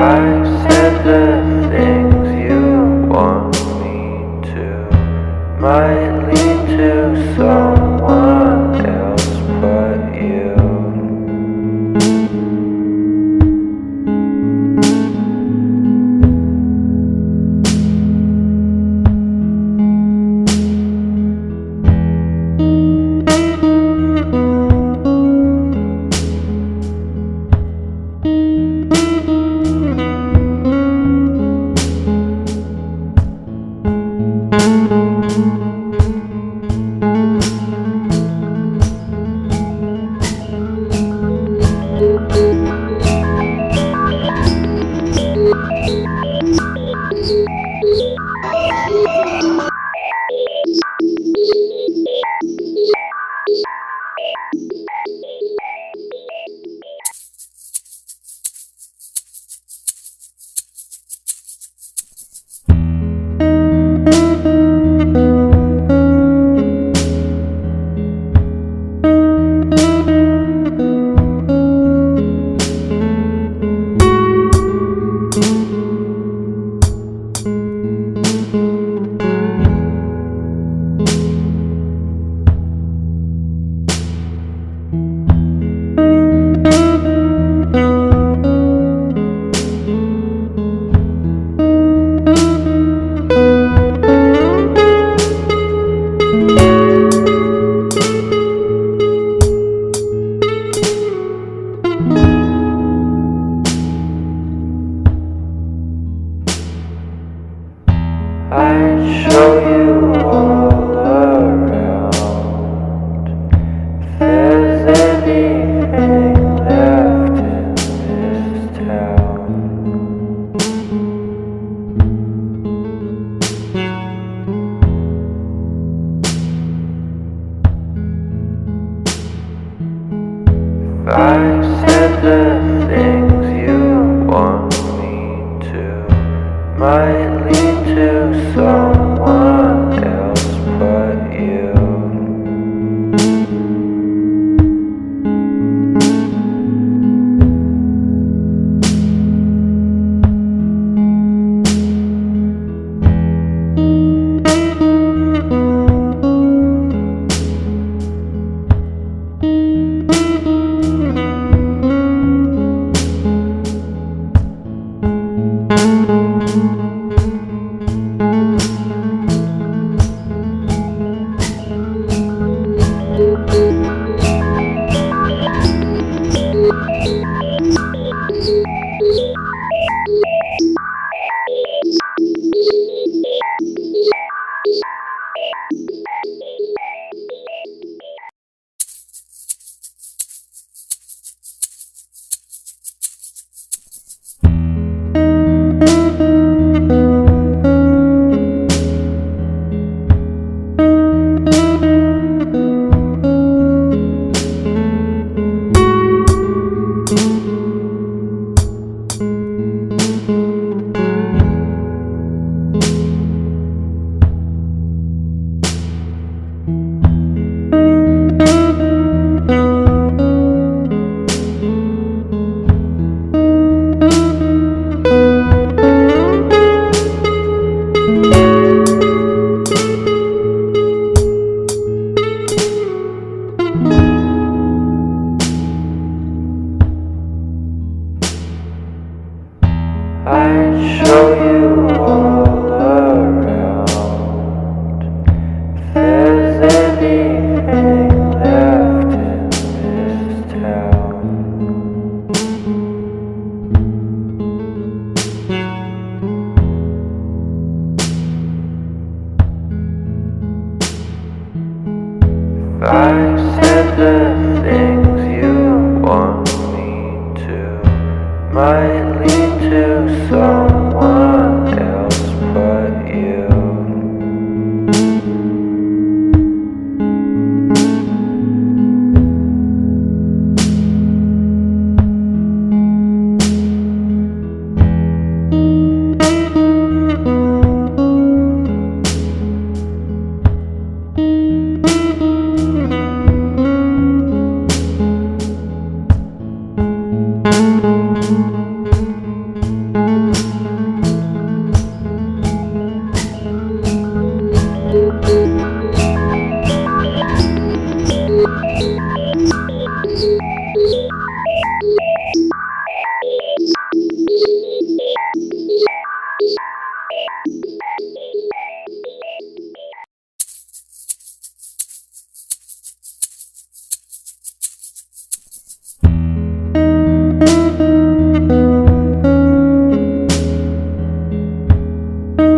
I said the things you want me to might lead to someone else but you. I'd show you all around. If there's anything left in this town, if I said the things you want me to might lead to someone else but you. I'd show you all around. If there's anything left in this town, if I said the things you want me to might lead to someone else but you.